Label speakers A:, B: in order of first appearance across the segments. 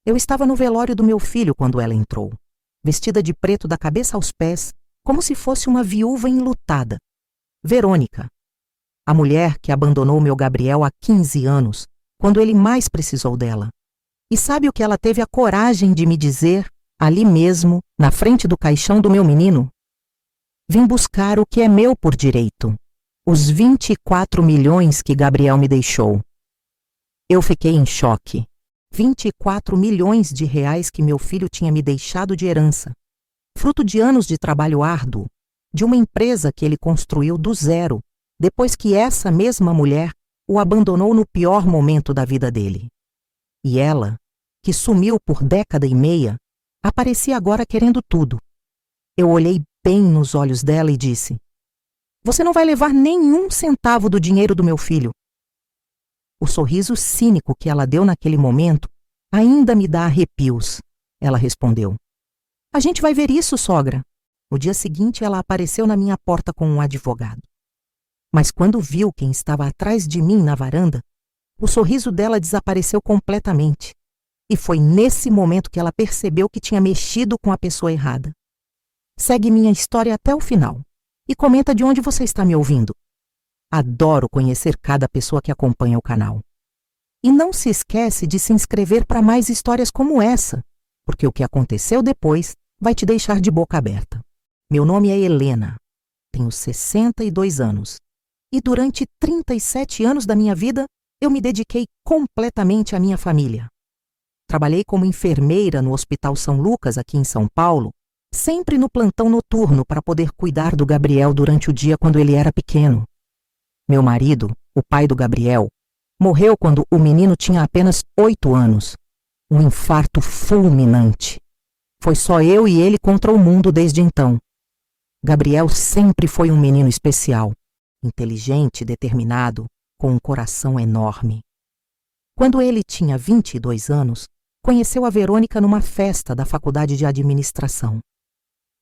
A: Eu estava no velório do meu filho quando ela entrou, vestida de preto da cabeça aos pés, como se fosse uma viúva enlutada. Verônica, a mulher que abandonou meu Gabriel há 15 anos, quando ele mais precisou dela. E sabe o que ela teve a coragem de me dizer, ali mesmo, na frente do caixão do meu menino? Vim buscar o que é meu por direito, os 24 milhões que Gabriel me deixou. Eu fiquei em choque. 24 milhões de reais que meu filho tinha me deixado de herança, fruto de anos de trabalho árduo, de uma empresa que ele construiu do zero, depois que essa mesma mulher o abandonou no pior momento da vida dele. E ela, que sumiu por década e meia, aparecia agora querendo tudo. Eu olhei bem nos olhos dela e disse: "Você não vai levar nenhum centavo do dinheiro do meu filho." O sorriso cínico que ela deu naquele momento ainda me dá arrepios. Ela respondeu: "A gente vai ver isso, sogra." No dia seguinte, ela apareceu na minha porta com um advogado. Mas quando viu quem estava atrás de mim na varanda, o sorriso dela desapareceu completamente. E foi nesse momento que ela percebeu que tinha mexido com a pessoa errada. Segue minha história até o final e comenta de onde você está me ouvindo. Adoro conhecer cada pessoa que acompanha o canal. E não se esquece de se inscrever para mais histórias como essa, porque o que aconteceu depois vai te deixar de boca aberta. Meu nome é Helena, tenho 62 anos e durante 37 anos da minha vida eu me dediquei completamente à minha família. Trabalhei como enfermeira no Hospital São Lucas, aqui em São Paulo, sempre no plantão noturno para poder cuidar do Gabriel durante o dia quando ele era pequeno. Meu marido, o pai do Gabriel, morreu quando o menino tinha apenas 8 anos. Um infarto fulminante. Foi só eu e ele contra o mundo desde então. Gabriel sempre foi um menino especial, inteligente, determinado, com um coração enorme. Quando ele tinha 22 anos, conheceu a Verônica numa festa da faculdade de administração.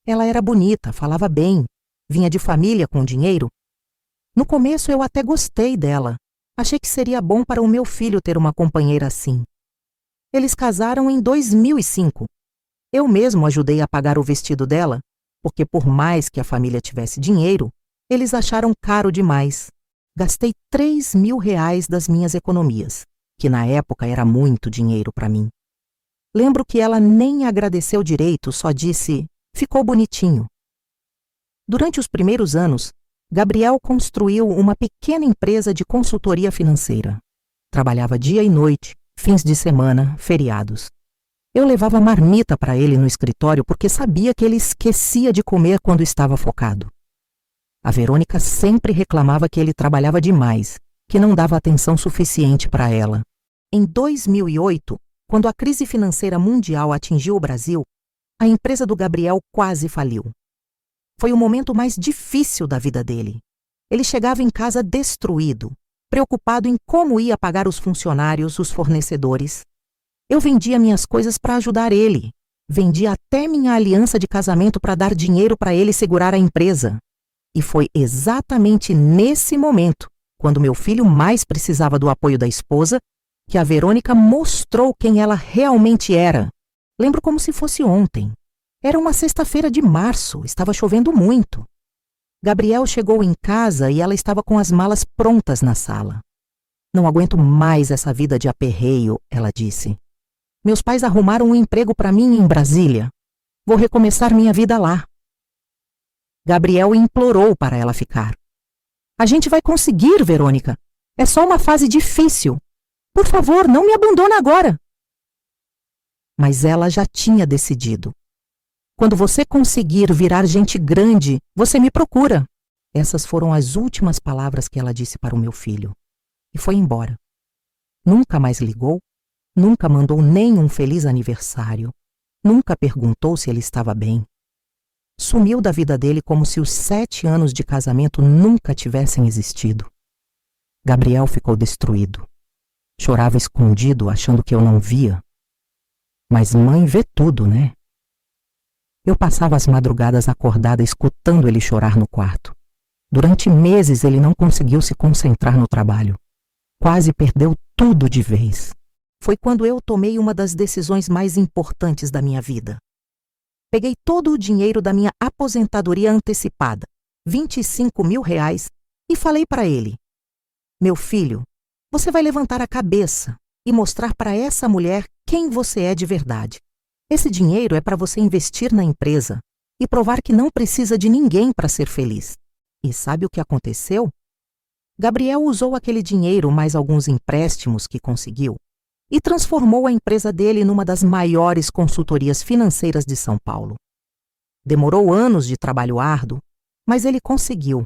A: Ela era bonita, falava bem, vinha de família com dinheiro. No começo eu até gostei dela. Achei que seria bom para o meu filho ter uma companheira assim. Eles casaram em 2005. Eu mesmo ajudei a pagar o vestido dela, porque por mais que a família tivesse dinheiro, eles acharam caro demais. Gastei 3 mil reais das minhas economias, que na época era muito dinheiro para mim. Lembro que ela nem agradeceu direito, só disse: "Ficou bonitinho." Durante os primeiros anos, Gabriel construiu uma pequena empresa de consultoria financeira. Trabalhava dia e noite, fins de semana, feriados. Eu levava marmita para ele no escritório porque sabia que ele esquecia de comer quando estava focado. A Verônica sempre reclamava que ele trabalhava demais, que não dava atenção suficiente para ela. Em 2008, quando a crise financeira mundial atingiu o Brasil, a empresa do Gabriel quase faliu. Foi o momento mais difícil da vida dele. Ele chegava em casa destruído, preocupado em como ia pagar os funcionários, os fornecedores. Eu vendia minhas coisas para ajudar ele. Vendi até minha aliança de casamento para dar dinheiro para ele segurar a empresa. E foi exatamente nesse momento, quando meu filho mais precisava do apoio da esposa, que a Verônica mostrou quem ela realmente era. Lembro como se fosse ontem. Era uma sexta-feira de março, estava chovendo muito. Gabriel chegou em casa e ela estava com as malas prontas na sala. "Não aguento mais essa vida de aperreio", ela disse. "Meus pais arrumaram um emprego para mim em Brasília. Vou recomeçar minha vida lá." Gabriel implorou para ela ficar. "A gente vai conseguir, Verônica. É só uma fase difícil. Por favor, não me abandona agora." Mas ela já tinha decidido. "Quando você conseguir virar gente grande, você me procura." Essas foram as últimas palavras que ela disse para o meu filho. E foi embora. Nunca mais ligou, nunca mandou nem um feliz aniversário, nunca perguntou se ele estava bem. Sumiu da vida dele como se os 7 anos de casamento nunca tivessem existido. Gabriel ficou destruído. Chorava escondido, achando que eu não via. Mas mãe vê tudo, né? Eu passava as madrugadas acordada escutando ele chorar no quarto. Durante meses ele não conseguiu se concentrar no trabalho. Quase perdeu tudo de vez. foi quando eu tomei uma das decisões mais importantes da minha vida. Peguei todo o dinheiro da minha aposentadoria antecipada, R$ 25.000, e falei para ele: meu filho, você vai levantar a cabeça e mostrar para essa mulher quem você é de verdade. Esse dinheiro é para você investir na empresa e provar que não precisa de ninguém para ser feliz. E sabe o que aconteceu? Gabriel usou aquele dinheiro mais alguns empréstimos que conseguiu e transformou a empresa dele numa das maiores consultorias financeiras de São Paulo. Demorou anos de trabalho árduo, mas ele conseguiu.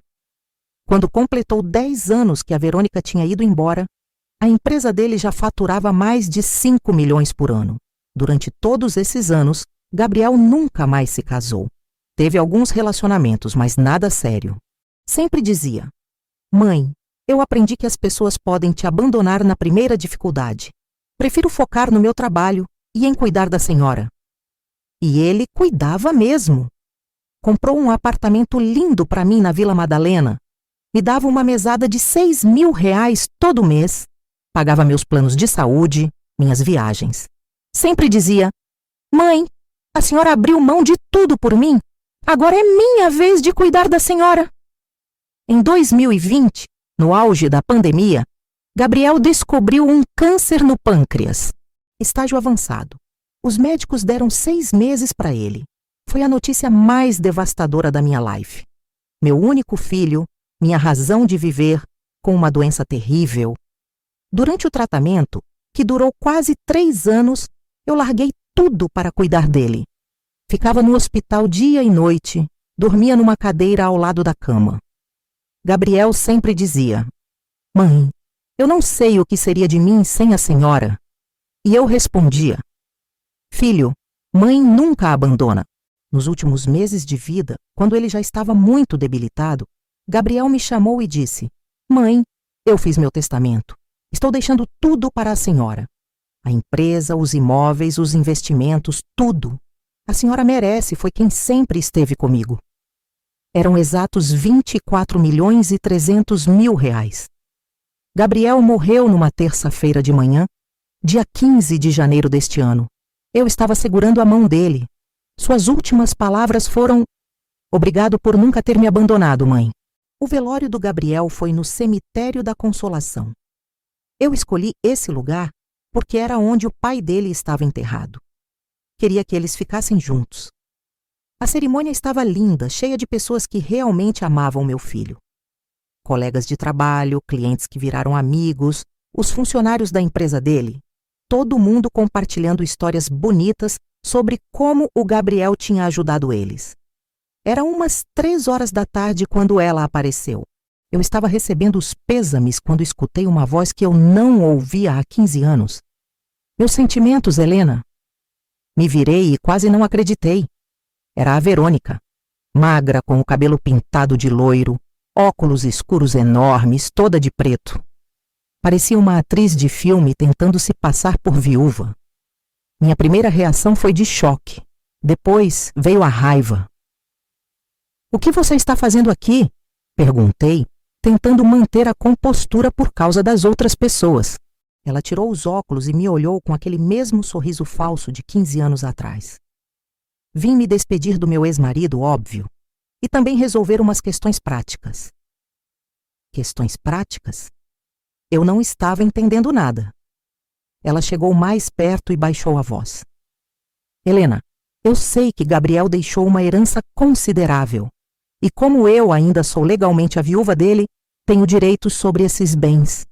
A: Quando completou 10 anos que a Verônica tinha ido embora, a empresa dele já faturava mais de 5 milhões por ano. Durante todos esses anos, Gabriel nunca mais se casou. Teve alguns relacionamentos, mas nada sério. Sempre dizia: mãe, eu aprendi que as pessoas podem te abandonar na primeira dificuldade. Prefiro focar no meu trabalho e em cuidar da senhora. E ele cuidava mesmo. Comprou um apartamento lindo para mim na Vila Madalena. Me dava uma mesada de R$ 6.000 todo mês. Pagava meus planos de saúde, minhas viagens. Sempre dizia: mãe, a senhora abriu mão de tudo por mim. Agora é minha vez de cuidar da senhora. Em 2020, no auge da pandemia, Gabriel descobriu um câncer no pâncreas. Estágio avançado. Os médicos deram 6 meses para ele. Foi a notícia mais devastadora da minha life. Meu único filho, minha razão de viver, com uma doença terrível. Durante o tratamento, que durou quase 3 anos, eu larguei tudo para cuidar dele. Ficava no hospital dia e noite, dormia numa cadeira ao lado da cama. Gabriel sempre dizia: mãe, eu não sei o que seria de mim sem a senhora. E eu respondia: filho, mãe nunca a abandona. Nos últimos meses de vida, quando ele já estava muito debilitado, Gabriel me chamou e disse: mãe, eu fiz meu testamento. Estou deixando tudo para a senhora. A empresa, os imóveis, os investimentos, tudo. A senhora merece, foi quem sempre esteve comigo. Eram exatos R$ 24.300.000. Gabriel morreu numa terça-feira de manhã, dia 15 de janeiro deste ano. Eu estava segurando a mão dele. Suas últimas palavras foram: obrigado por nunca ter me abandonado, mãe. O velório do Gabriel foi no Cemitério da Consolação. Eu escolhi esse lugar porque era onde o pai dele estava enterrado. Queria que eles ficassem juntos. A cerimônia estava linda, cheia de pessoas que realmente amavam meu filho. Colegas de trabalho, clientes que viraram amigos, os funcionários da empresa dele. Todo mundo compartilhando histórias bonitas sobre como o Gabriel tinha ajudado eles. Eram umas 3 horas da tarde quando ela apareceu. Eu estava recebendo os pêsames quando escutei uma voz que eu não ouvia há 15 anos. Meus sentimentos, Helena. Me virei e quase não acreditei. Era a Verônica, magra, com o cabelo pintado de loiro, óculos escuros enormes, toda de preto. Parecia uma atriz de filme tentando se passar por viúva. Minha primeira reação foi de choque. Depois veio a raiva. O que você está fazendo aqui? Perguntei, tentando manter a compostura por causa das outras pessoas. Ela tirou os óculos e me olhou com aquele mesmo sorriso falso de 15 anos atrás. Vim me despedir do meu ex-marido, óbvio, e também resolver umas questões práticas. Questões práticas? Eu não estava entendendo nada. Ela chegou mais perto e baixou a voz. Helena, eu sei que Gabriel deixou uma herança considerável. E como eu ainda sou legalmente a viúva dele, tenho direitos sobre esses bens.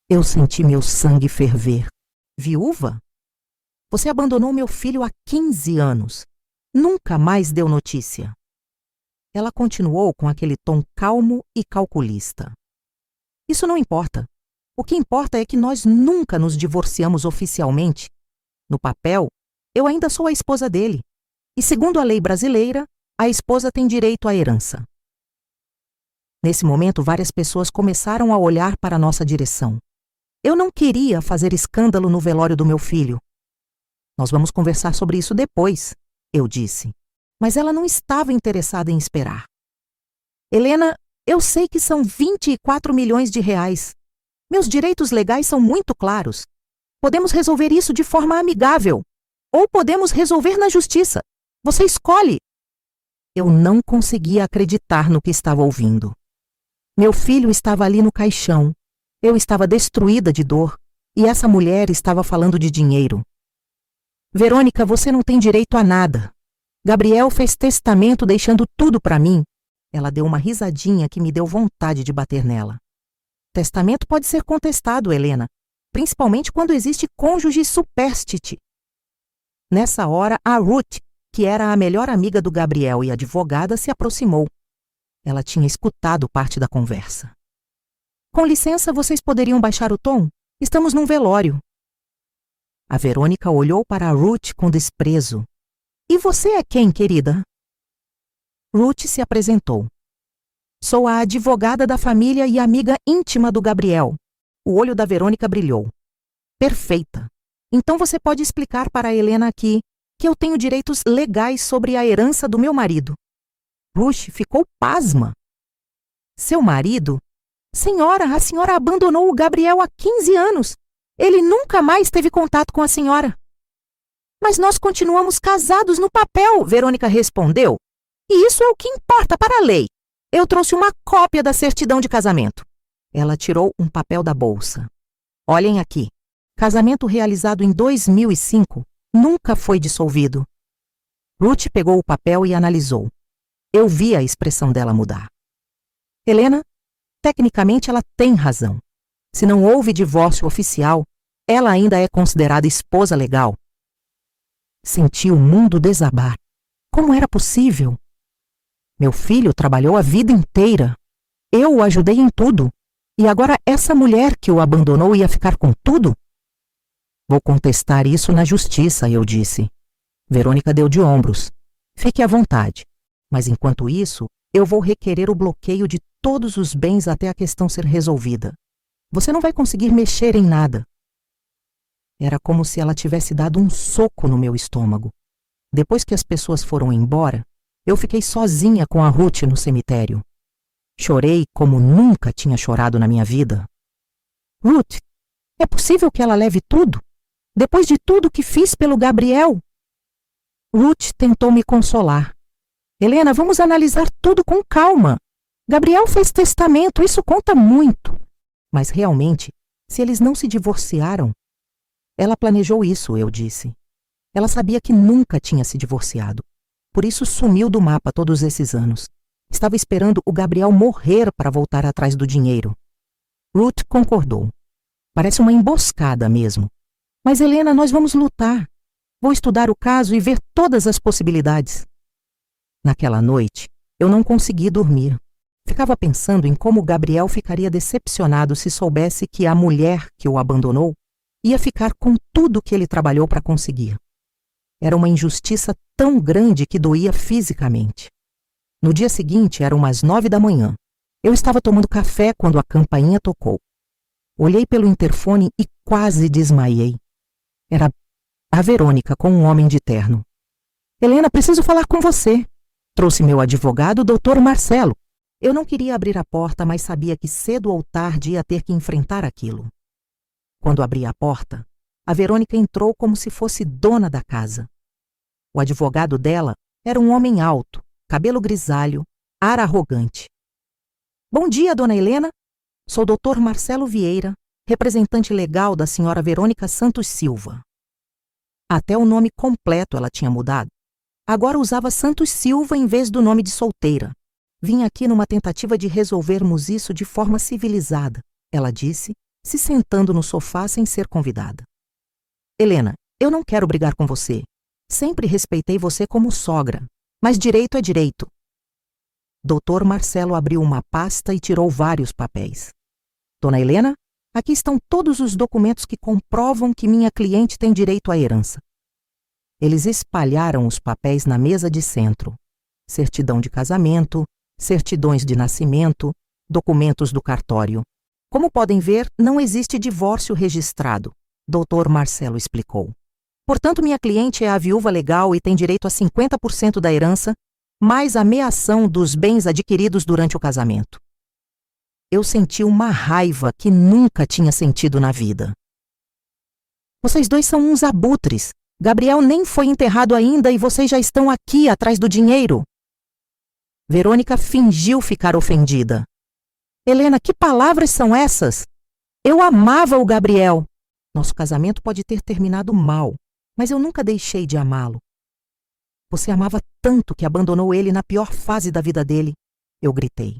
A: Eu senti meu sangue ferver. Viúva? Você abandonou meu filho há 15 anos. Nunca mais deu notícia. Ela continuou com aquele tom calmo e calculista. Isso não importa. O que importa é que nós nunca nos divorciamos oficialmente. No papel, eu ainda sou a esposa dele. E segundo a lei brasileira, a esposa tem direito à herança. Nesse momento, várias pessoas começaram a olhar para a nossa direção. Eu não queria fazer escândalo no velório do meu filho. Nós vamos conversar sobre isso depois, eu disse. Mas ela não estava interessada em esperar. Helena, eu sei que são R$ 24 milhões. Meus direitos legais são muito claros. Podemos resolver isso de forma amigável. Ou podemos resolver na justiça. Você escolhe. Eu não conseguia acreditar no que estava ouvindo. Meu filho estava ali no caixão. Eu estava destruída de dor. E essa mulher estava falando de dinheiro. Verônica, você não tem direito a nada. Gabriel fez testamento deixando tudo para mim. Ela deu uma risadinha que me deu vontade de bater nela. Testamento pode ser contestado, Helena, principalmente quando existe cônjuge superstite. Nessa hora, a Ruth, que era a melhor amiga do Gabriel e advogada, se aproximou. Ela tinha escutado parte da conversa. Com licença, vocês poderiam baixar o tom? Estamos num velório. A Verônica olhou para a Ruth com desprezo. E você é quem, querida? Ruth se apresentou. Sou a advogada da família e amiga íntima do Gabriel. O olho da Verônica brilhou. Perfeita. Então você pode explicar para a Helena aqui que eu tenho direitos legais sobre a herança do meu marido. Ruth ficou pasma. Seu marido? Senhora, a senhora abandonou o Gabriel há 15 anos. Ele nunca mais teve contato com a senhora. Mas nós continuamos casados no papel, Verônica respondeu. E isso é o que importa para a lei. Eu trouxe uma cópia da certidão de casamento. Ela tirou um papel da bolsa. Olhem aqui. Casamento realizado em 2005 nunca foi dissolvido. Ruth pegou o papel e analisou. Eu vi a expressão dela mudar. Helena, tecnicamente ela tem razão. Se não houve divórcio oficial, ela ainda é considerada esposa legal. Senti o mundo desabar. Como era possível? Meu filho trabalhou a vida inteira. Eu o ajudei em tudo. E agora essa mulher que o abandonou ia ficar com tudo? Vou contestar isso na justiça, eu disse. Verônica deu de ombros. Fique à vontade. Mas enquanto isso, eu vou requerer o bloqueio de todos os bens até a questão ser resolvida. Você não vai conseguir mexer em nada. Era como se ela tivesse dado um soco no meu estômago. Depois que as pessoas foram embora, eu fiquei sozinha com a Ruth no cemitério. Chorei como nunca tinha chorado na minha vida. Ruth, é possível que ela leve tudo? Depois de tudo que fiz pelo Gabriel? Ruth tentou me consolar. Helena, vamos analisar tudo com calma. Gabriel fez testamento, isso conta muito. Mas realmente, se eles não se divorciaram... Ela planejou isso, eu disse. Ela sabia que nunca tinha se divorciado. Por isso sumiu do mapa todos esses anos. Estava esperando o Gabriel morrer para voltar atrás do dinheiro. Ruth concordou. Parece uma emboscada mesmo. Mas, Helena, nós vamos lutar. Vou estudar o caso e ver todas as possibilidades. Naquela noite, eu não consegui dormir. Ficava pensando em como Gabriel ficaria decepcionado se soubesse que a mulher que o abandonou ia ficar com tudo que ele trabalhou para conseguir. Era uma injustiça tão grande que doía fisicamente. No dia seguinte, eram umas 9 da manhã. Eu estava tomando café quando a campainha tocou. Olhei pelo interfone e quase desmaiei. Era a Verônica com um homem de terno. Helena, preciso falar com você. Trouxe meu advogado, Dr. Marcelo. Eu não queria abrir a porta, mas sabia que cedo ou tarde ia ter que enfrentar aquilo. Quando abri a porta, a Verônica entrou como se fosse dona da casa. O advogado dela era um homem alto, cabelo grisalho, ar arrogante. Bom dia, dona Helena. Sou Dr. Marcelo Vieira, representante legal da senhora Verônica Santos Silva. Até o nome completo ela tinha mudado. Agora usava Santos Silva em vez do nome de solteira. Vim aqui numa tentativa de resolvermos isso de forma civilizada, ela disse, se sentando no sofá sem ser convidada. Helena, eu não quero brigar com você. Sempre respeitei você como sogra, mas direito é direito. Dr. Marcelo abriu uma pasta e tirou vários papéis. Dona Helena, aqui estão todos os documentos que comprovam que minha cliente tem direito à herança. Eles espalharam os papéis na mesa de centro. Certidão de casamento, certidões de nascimento, documentos do cartório. Como podem ver, não existe divórcio registrado, Dr. Marcelo explicou. Portanto, minha cliente é a viúva legal e tem direito a 50% da herança, mais a meação dos bens adquiridos durante o casamento. Eu senti uma raiva que nunca tinha sentido na vida. Vocês dois são uns abutres. Gabriel nem foi enterrado ainda e vocês já estão aqui atrás do dinheiro. Verônica fingiu ficar ofendida. Helena, que palavras são essas? Eu amava o Gabriel. Nosso casamento pode ter terminado mal, mas eu nunca deixei de amá-lo. Você amava tanto que abandonou ele na pior fase da vida dele. Eu gritei.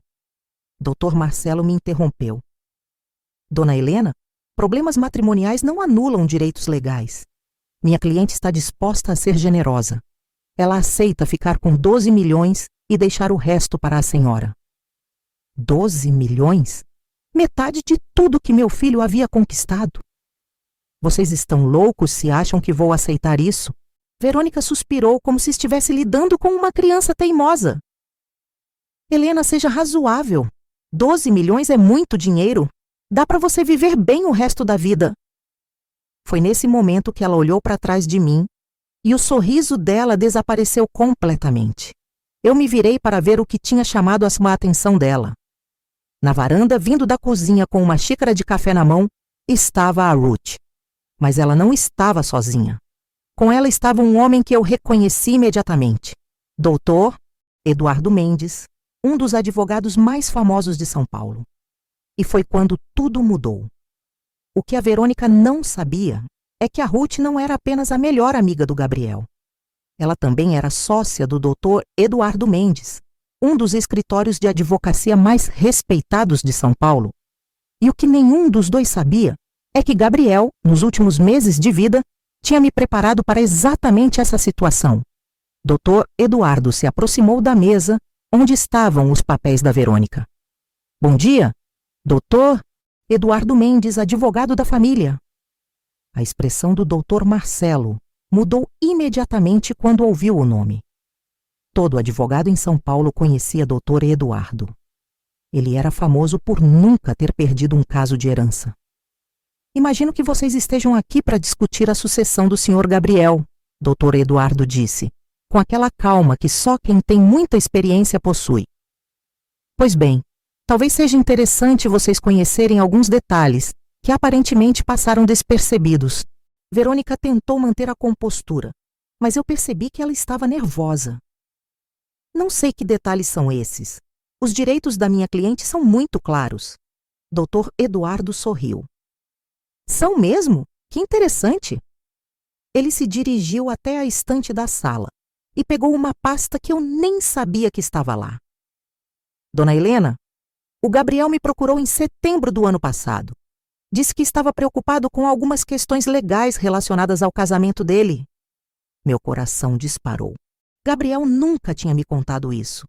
A: Dr. Marcelo me interrompeu. Dona Helena, problemas matrimoniais não anulam direitos legais. Minha cliente está disposta a ser generosa. Ela aceita ficar com 12 milhões e deixar o resto para a senhora. 12 milhões? Metade de tudo que meu filho havia conquistado. Vocês estão loucos se acham que vou aceitar isso? Verônica suspirou como se estivesse lidando com uma criança teimosa. Helena, seja razoável. 12 milhões é muito dinheiro. Dá para você viver bem o resto da vida. Foi nesse momento que ela olhou para trás de mim e o sorriso dela desapareceu completamente. Eu me virei para ver o que tinha chamado a atenção dela. Na varanda, vindo da cozinha com uma xícara de café na mão, estava a Ruth. Mas ela não estava sozinha. Com ela estava um homem que eu reconheci imediatamente. Doutor Eduardo Mendes, um dos advogados mais famosos de São Paulo. E foi quando tudo mudou. O que a Verônica não sabia é que a Ruth não era apenas a melhor amiga do Gabriel. Ela também era sócia do doutor Eduardo Mendes, um dos escritórios de advocacia mais respeitados de São Paulo. E o que nenhum dos dois sabia é que Gabriel, nos últimos meses de vida, tinha me preparado para exatamente essa situação. Dr. Eduardo se aproximou da mesa onde estavam os papéis da Verônica. Bom dia, Dr. Eduardo Mendes, advogado da família. A expressão do Dr. Marcelo mudou imediatamente quando ouviu o nome. Todo advogado em São Paulo conhecia Dr. Eduardo. Ele era famoso por nunca ter perdido um caso de herança. Imagino que vocês estejam aqui para discutir a sucessão do Sr. Gabriel, Dr. Eduardo disse, com aquela calma que só quem tem muita experiência possui. Pois bem, talvez seja interessante vocês conhecerem alguns detalhes que aparentemente passaram despercebidos. Verônica tentou manter a compostura, mas eu percebi que ela estava nervosa. Não sei que detalhes são esses. Os direitos da minha cliente são muito claros. Dr. Eduardo sorriu. São mesmo? Que interessante! Ele se dirigiu até a estante da sala e pegou uma pasta que eu nem sabia que estava lá. Dona Helena, o Gabriel me procurou em setembro do ano passado. Disse que estava preocupado com algumas questões legais relacionadas ao casamento dele. Meu coração disparou. Gabriel nunca tinha me contado isso.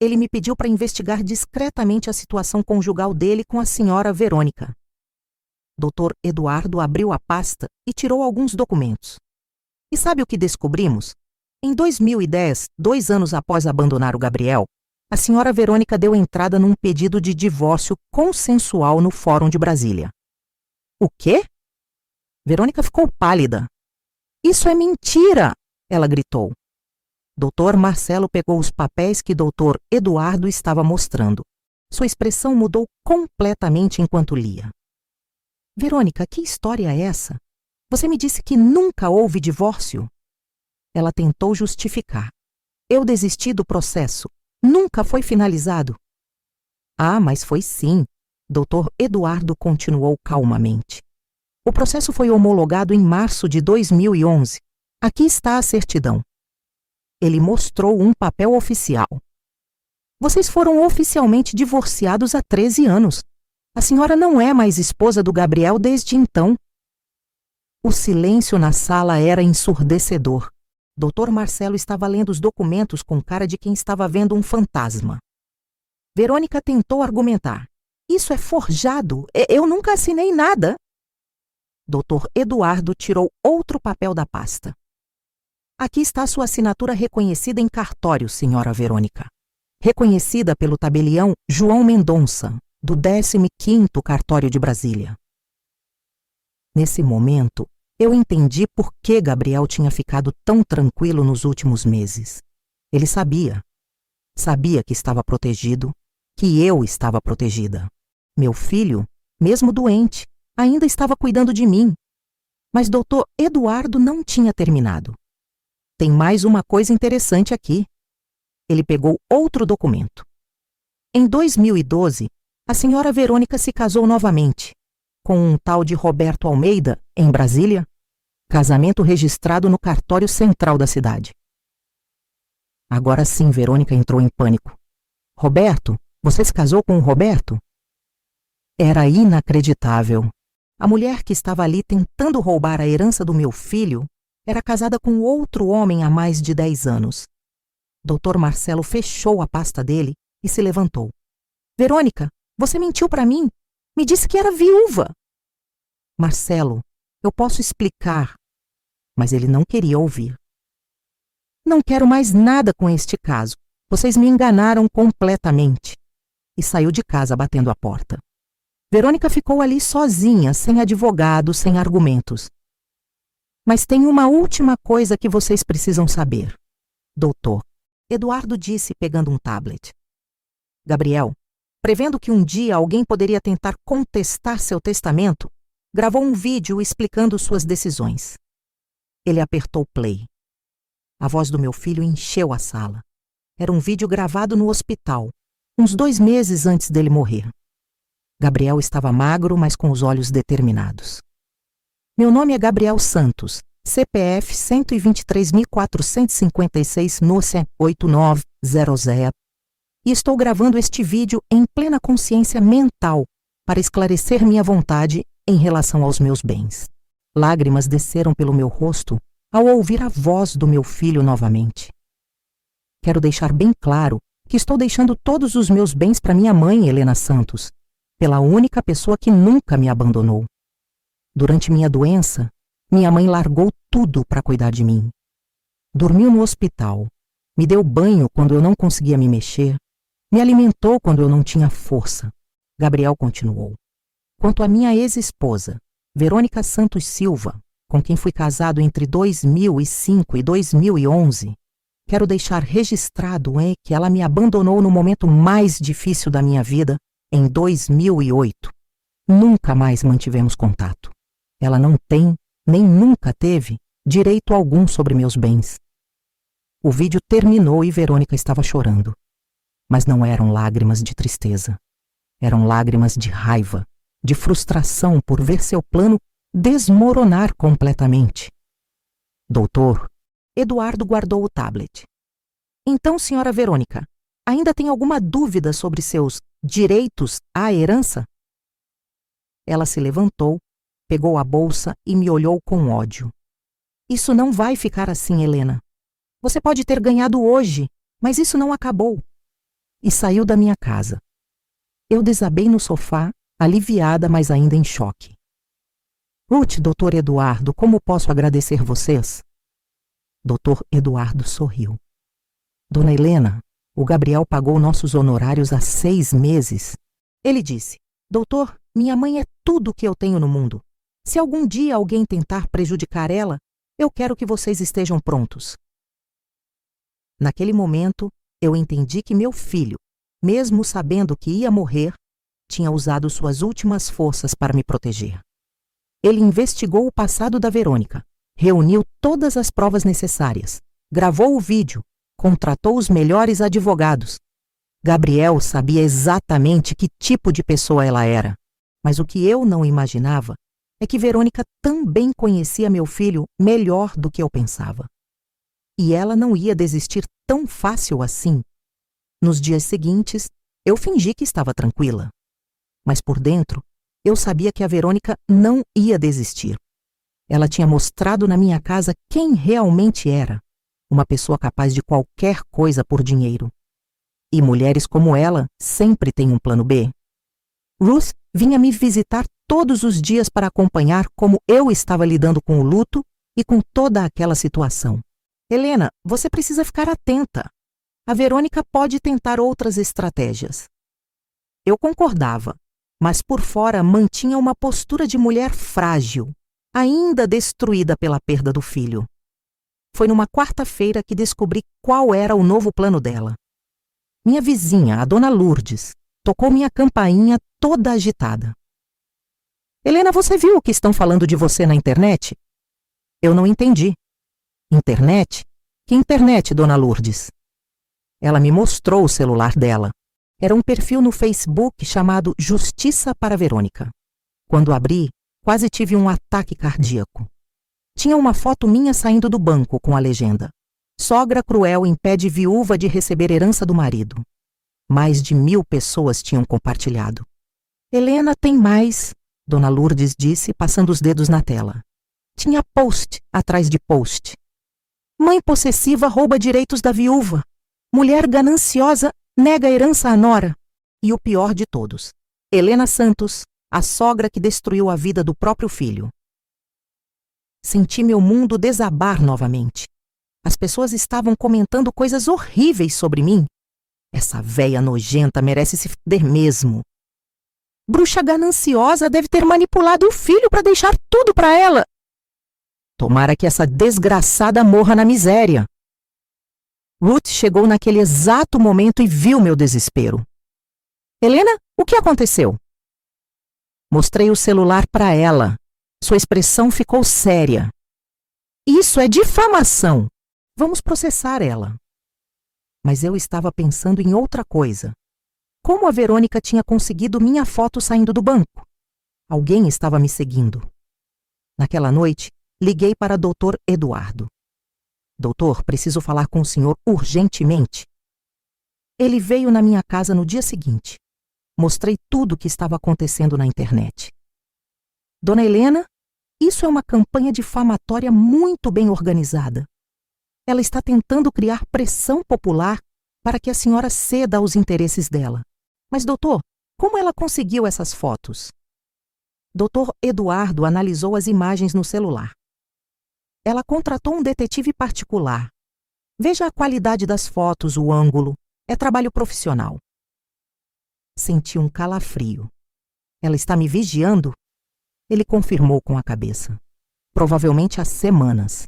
A: Ele me pediu para investigar discretamente a situação conjugal dele com a senhora Verônica. Dr. Eduardo abriu a pasta e tirou alguns documentos. E sabe o que descobrimos? Em 2010, 2 anos após abandonar o Gabriel, a senhora Verônica deu entrada num pedido de divórcio consensual no Fórum de Brasília. O quê? Verônica ficou pálida. Isso é mentira! Ela gritou. Dr. Marcelo pegou os papéis que Dr. Eduardo estava mostrando. Sua expressão mudou completamente enquanto lia. Verônica, que história é essa? Você me disse que nunca houve divórcio. Ela tentou justificar. Eu desisti do processo. Nunca foi finalizado. Ah, mas foi sim. Dr. Eduardo continuou calmamente. O processo foi homologado em março de 2011. Aqui está a certidão. Ele mostrou um papel oficial. Vocês foram oficialmente divorciados há 13 anos. A senhora não é mais esposa do Gabriel desde então. O silêncio na sala era ensurdecedor. Dr. Marcelo estava lendo os documentos com cara de quem estava vendo um fantasma. Verônica tentou argumentar. Isso é forjado. Eu nunca assinei nada. Dr. Eduardo tirou outro papel da pasta. Aqui está sua assinatura reconhecida em cartório, senhora Verônica. Reconhecida pelo tabelião João Mendonça, do 15º Cartório de Brasília. Nesse momento, eu entendi por que Gabriel tinha ficado tão tranquilo nos últimos meses. Ele sabia. Sabia que estava protegido, que eu estava protegida. Meu filho, mesmo doente, ainda estava cuidando de mim. Mas doutor Eduardo não tinha terminado. Tem mais uma coisa interessante aqui. Ele pegou outro documento. Em 2012, a senhora Verônica se casou novamente, com um tal de Roberto Almeida, em Brasília, casamento registrado no cartório central da cidade. Agora sim, Verônica entrou em pânico. Roberto? Você se casou com o Roberto? Era inacreditável. A mulher que estava ali tentando roubar a herança do meu filho era casada com outro homem há mais de 10 anos. Dr. Marcelo fechou a pasta dele e se levantou. Verônica, você mentiu para mim. Me disse que era viúva. Marcelo, eu posso explicar. Mas ele não queria ouvir. Não quero mais nada com este caso. Vocês me enganaram completamente. E saiu de casa batendo a porta. Verônica ficou ali sozinha, sem advogado, sem argumentos. Mas tem uma última coisa que vocês precisam saber. Doutor, Eduardo disse pegando um tablet. Gabriel, prevendo que um dia alguém poderia tentar contestar seu testamento, gravou um vídeo explicando suas decisões. Ele apertou play. A voz do meu filho encheu a sala. Era um vídeo gravado no hospital, uns 2 meses antes dele morrer. Gabriel estava magro, mas com os olhos determinados. Meu nome é Gabriel Santos, CPF 123.456 NOCE 8900, e estou gravando este vídeo em plena consciência mental para esclarecer minha vontade em relação aos meus bens. Lágrimas desceram pelo meu rosto ao ouvir a voz do meu filho novamente. Quero deixar bem claro que estou deixando todos os meus bens para minha mãe, Helena Santos, pela única pessoa que nunca me abandonou. Durante minha doença, minha mãe largou tudo para cuidar de mim. Dormiu no hospital, me deu banho quando eu não conseguia me mexer, me alimentou quando eu não tinha força. Gabriel continuou. Quanto à minha ex-esposa, Verônica Santos Silva, com quem fui casado entre 2005 e 2011, quero deixar registrado que ela me abandonou no momento mais difícil da minha vida, em 2008. Nunca mais mantivemos contato. Ela não tem, nem nunca teve, direito algum sobre meus bens. O vídeo terminou e Verônica estava chorando. Mas não eram lágrimas de tristeza. Eram lágrimas de raiva, de frustração por ver seu plano desmoronar completamente. Doutor, Eduardo guardou o tablet. Então, senhora Verônica, ainda tem alguma dúvida sobre seus direitos à herança? Ela se levantou, pegou a bolsa e me olhou com ódio. Isso não vai ficar assim, Helena. Você pode ter ganhado hoje, mas isso não acabou. E saiu da minha casa. Eu desabei no sofá, aliviada, mas ainda em choque. Ruth, doutor Eduardo, como posso agradecer vocês? Doutor Eduardo sorriu. Dona Helena, o Gabriel pagou nossos honorários há 6 meses. Ele disse, doutor, minha mãe é tudo o que eu tenho no mundo. Se algum dia alguém tentar prejudicar ela, eu quero que vocês estejam prontos. Naquele momento, eu entendi que meu filho, mesmo sabendo que ia morrer, tinha usado suas últimas forças para me proteger. Ele investigou o passado da Verônica, reuniu todas as provas necessárias, gravou o vídeo, contratou os melhores advogados. Gabriel sabia exatamente que tipo de pessoa ela era, mas o que eu não imaginava é que Verônica também conhecia meu filho melhor do que eu pensava. E ela não ia desistir tão fácil assim. Nos dias seguintes, eu fingi que estava tranquila. Mas por dentro, eu sabia que a Verônica não ia desistir. Ela tinha mostrado na minha casa quem realmente era, uma pessoa capaz de qualquer coisa por dinheiro. E mulheres como ela sempre têm um plano B. Ruth vinha me visitar todos os dias para acompanhar como eu estava lidando com o luto e com toda aquela situação. Helena, você precisa ficar atenta. A Verônica pode tentar outras estratégias. Eu concordava, mas por fora mantinha uma postura de mulher frágil, ainda destruída pela perda do filho. Foi numa quarta-feira que descobri qual era o novo plano dela. Minha vizinha, a dona Lourdes, tocou minha campainha toda agitada. Helena, você viu o que estão falando de você na internet? Eu não entendi. Internet? Que internet, dona Lourdes? Ela me mostrou o celular dela. Era um perfil no Facebook chamado Justiça para Verônica. Quando abri, quase tive um ataque cardíaco. Tinha uma foto minha saindo do banco com a legenda: sogra cruel impede viúva de receber herança do marido. Mais de 1000 pessoas tinham compartilhado. Helena, tem mais, dona Lourdes disse, passando os dedos na tela. Tinha post atrás de post. Mãe possessiva rouba direitos da viúva. Mulher gananciosa nega herança à nora. E o pior de todos: Helena Santos, a sogra que destruiu a vida do próprio filho. Senti meu mundo desabar novamente. As pessoas estavam comentando coisas horríveis sobre mim. Essa véia nojenta merece se foder mesmo. Bruxa gananciosa deve ter manipulado o filho para deixar tudo para ela. Tomara que essa desgraçada morra na miséria. Ruth chegou naquele exato momento e viu meu desespero. Helena, o que aconteceu? Mostrei o celular para ela. Sua expressão ficou séria. Isso é difamação. Vamos processar ela. Mas eu estava pensando em outra coisa. Como a Verônica tinha conseguido minha foto saindo do banco? Alguém estava me seguindo. Naquela noite, liguei para Dr. Eduardo. Doutor, preciso falar com o senhor urgentemente. Ele veio na minha casa no dia seguinte. Mostrei tudo o que estava acontecendo na internet. Dona Helena, isso é uma campanha difamatória muito bem organizada. Ela está tentando criar pressão popular para que a senhora ceda aos interesses dela. Mas, doutor, como ela conseguiu essas fotos? Dr. Eduardo analisou as imagens no celular. Ela contratou um detetive particular. Veja a qualidade das fotos, o ângulo. É trabalho profissional. Senti um calafrio. Ela está me vigiando? Ele confirmou com a cabeça. Provavelmente há semanas.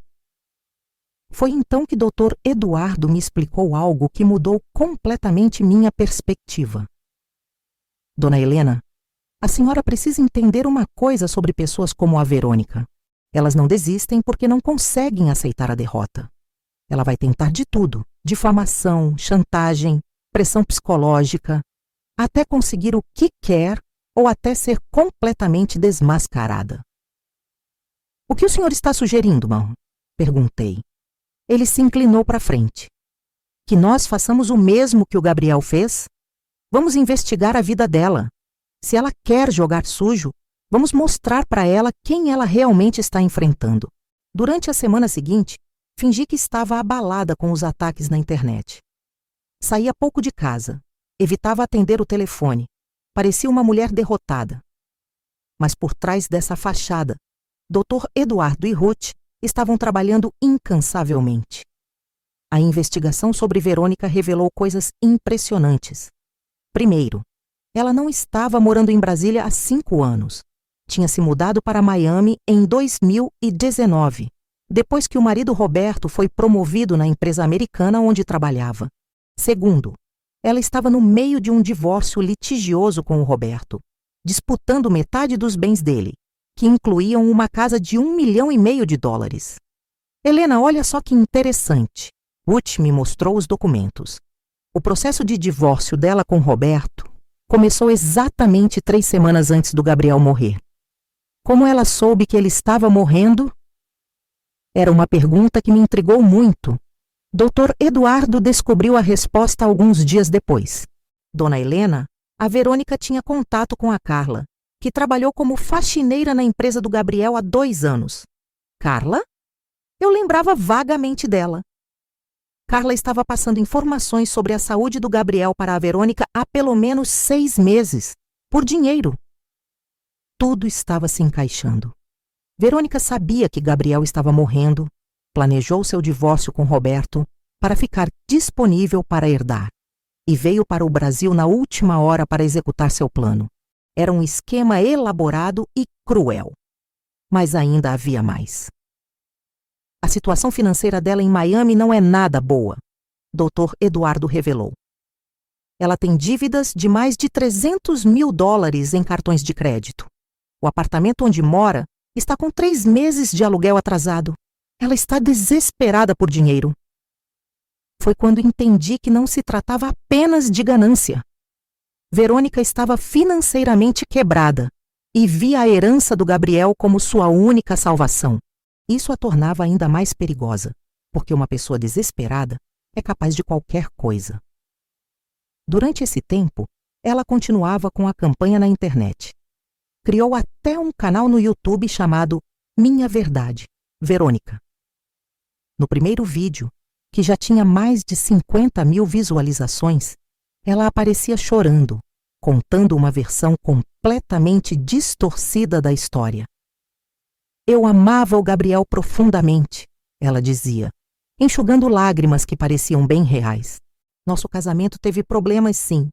A: Foi então que Dr. Eduardo me explicou algo que mudou completamente minha perspectiva. Dona Helena, a senhora precisa entender uma coisa sobre pessoas como a Verônica. Elas não desistem porque não conseguem aceitar a derrota. Ela vai tentar de tudo: difamação, chantagem, pressão psicológica, até conseguir o que quer ou até ser completamente desmascarada. O que o senhor está sugerindo, mãe? Perguntei. Ele se inclinou para frente. Que nós façamos o mesmo que o Gabriel fez? Vamos investigar a vida dela. Se ela quer jogar sujo, vamos mostrar para ela quem ela realmente está enfrentando. Durante a semana seguinte, fingi que estava abalada com os ataques na internet. Saía pouco de casa, evitava atender o telefone, parecia uma mulher derrotada. Mas por trás dessa fachada, Dr. Eduardo e Ruth estavam trabalhando incansavelmente. A investigação sobre Verônica revelou coisas impressionantes. Primeiro, ela não estava morando em Brasília há 5 anos. Tinha se mudado para Miami em 2019, depois que o marido Roberto foi promovido na empresa americana onde trabalhava. Segundo, ela estava no meio de um divórcio litigioso com o Roberto, disputando metade dos bens dele, que incluíam uma casa de $1,5 milhão. Helena, olha só que interessante. Ruth me mostrou os documentos. O processo de divórcio dela com Roberto começou exatamente 3 semanas antes do Gabriel morrer. Como ela soube que ele estava morrendo? Era uma pergunta que me intrigou muito. Dr. Eduardo descobriu a resposta alguns dias depois. Dona Helena, a Verônica tinha contato com a Carla, que trabalhou como faxineira na empresa do Gabriel há 2 anos. Carla? Eu lembrava vagamente dela. Carla estava passando informações sobre a saúde do Gabriel para a Verônica há pelo menos 6 meses, por dinheiro. Tudo estava se encaixando. Verônica sabia que Gabriel estava morrendo, planejou seu divórcio com Roberto para ficar disponível para herdar e veio para o Brasil na última hora para executar seu plano. Era um esquema elaborado e cruel. Mas ainda havia mais. A situação financeira dela em Miami não é nada boa, Dr. Eduardo revelou. Ela tem dívidas de mais de $300 mil em cartões de crédito. O apartamento onde mora Está com 3 meses de aluguel atrasado. Ela está desesperada por dinheiro. Foi quando entendi que não se tratava apenas de ganância. Verônica estava financeiramente quebrada e via a herança do Gabriel como sua única salvação. Isso a tornava ainda mais perigosa, porque uma pessoa desesperada é capaz de qualquer coisa. Durante esse tempo, ela continuava com a campanha na internet. Criou até um canal no YouTube chamado Minha Verdade, Verônica. No primeiro vídeo, que já tinha mais de 50 mil visualizações, ela aparecia chorando, contando uma versão completamente distorcida da história. Eu amava o Gabriel profundamente, ela dizia, enxugando lágrimas que pareciam bem reais. Nosso casamento teve problemas, sim,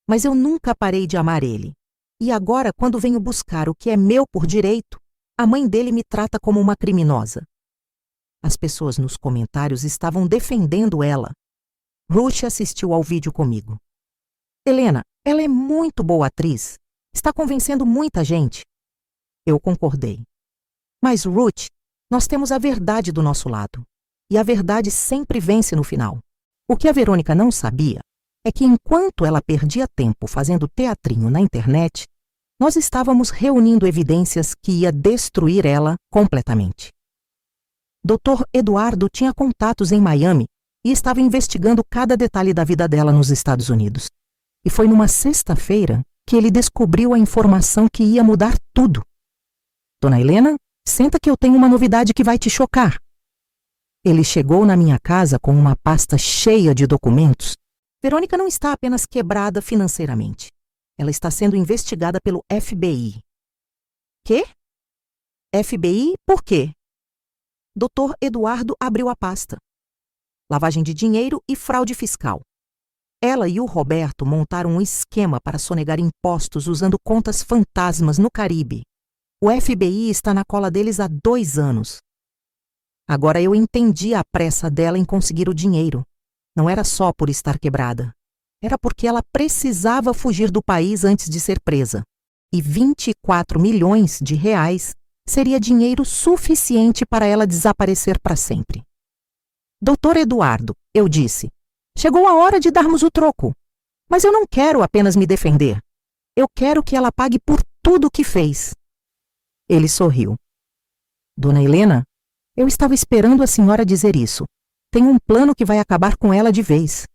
A: mas eu nunca parei de amar ele. E agora, quando venho buscar o que é meu por direito, a mãe dele me trata como uma criminosa. As pessoas nos comentários estavam defendendo ela. Ruth assistiu ao vídeo comigo. Helena, ela é muito boa atriz. Está convencendo muita gente. Eu concordei. Mas, Ruth, nós temos a verdade do nosso lado. E a verdade sempre vence no final. O que a Verônica não sabia é que enquanto ela perdia tempo fazendo teatrinho na internet, nós estávamos reunindo evidências que ia destruir ela completamente. Dr. Eduardo tinha contatos em Miami e estava investigando cada detalhe da vida dela nos Estados Unidos. E foi numa sexta-feira que ele descobriu a informação que ia mudar tudo. Dona Helena, senta que eu tenho uma novidade que vai te chocar. Ele chegou na minha casa com uma pasta cheia de documentos. Verônica não está apenas quebrada financeiramente. Ela está sendo investigada pelo FBI. Quê? FBI? Por quê? Dr. Eduardo abriu a pasta. Lavagem de dinheiro e fraude fiscal. Ela e o Roberto montaram um esquema para sonegar impostos usando contas fantasmas no Caribe. O FBI está na cola deles há 2 anos. Agora eu entendi a pressa dela em conseguir o dinheiro. Não era só por estar quebrada. Era porque ela precisava fugir do país antes de ser presa. E 24 milhões de reais seria dinheiro suficiente para ela desaparecer para sempre. Doutor Eduardo, eu disse, chegou a hora de darmos o troco. Mas eu não quero apenas me defender. Eu quero que ela pague por tudo o que fez. Ele sorriu. Dona Helena, eu estava esperando a senhora dizer isso. Tenho um plano que vai acabar com ela de vez.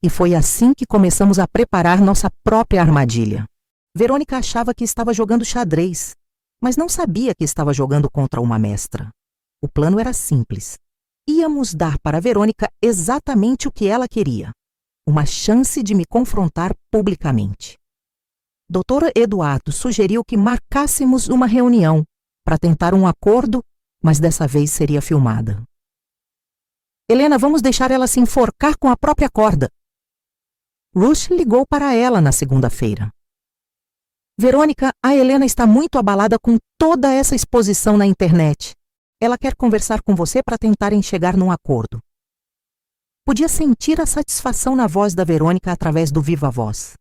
A: E foi assim que começamos a preparar nossa própria armadilha. Verônica achava que estava jogando xadrez, mas não sabia que estava jogando contra uma mestra. O plano era simples. Íamos dar para Verônica exatamente o que ela queria. Uma chance de me confrontar publicamente. Dr. Eduardo sugeriu que marcássemos uma reunião para tentar um acordo, mas dessa vez seria filmada. Helena, vamos deixar ela se enforcar com a própria corda. Ruth ligou para ela na segunda-feira. Verônica, a Helena está muito abalada com toda essa exposição na internet. Ela quer conversar com você para tentarem chegar num acordo. Podia sentir a satisfação na voz da Verônica através do viva voz.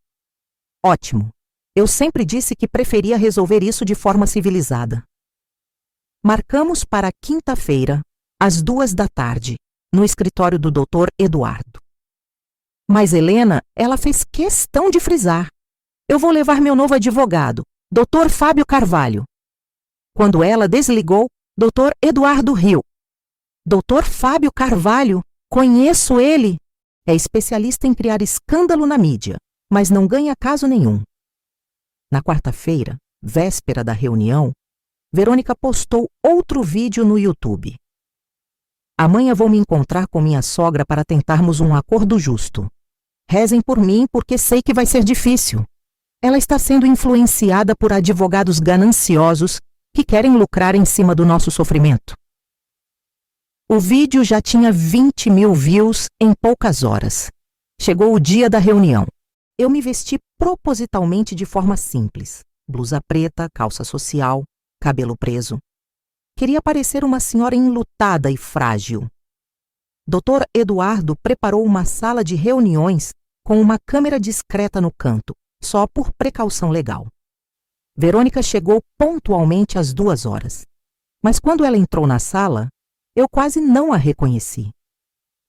A: Ótimo. Eu sempre disse que preferia resolver isso de forma civilizada. Marcamos para quinta-feira, às 2h, no escritório do Dr. Eduardo. Mas Helena, ela fez questão de frisar. Eu vou levar meu novo advogado, Dr. Fábio Carvalho. Quando ela desligou, Dr. Eduardo riu. Dr. Fábio Carvalho? Conheço ele. É especialista em criar escândalo na mídia, mas não ganha caso nenhum. Na quarta-feira, véspera da reunião, Verônica postou outro vídeo no YouTube. Amanhã vou me encontrar com minha sogra para tentarmos um acordo justo. Rezem por mim porque sei que vai ser difícil. Ela está sendo influenciada por advogados gananciosos que querem lucrar em cima do nosso sofrimento. O vídeo já tinha 20 mil views em poucas horas. Chegou o dia da reunião. Eu me vesti propositalmente de forma simples. Blusa preta, calça social, cabelo preso. Queria parecer uma senhora enlutada e frágil. Dr. Eduardo preparou uma sala de reuniões com uma câmera discreta no canto, só por precaução legal. Verônica chegou pontualmente às 2h. Mas quando ela entrou na sala, eu quase não a reconheci.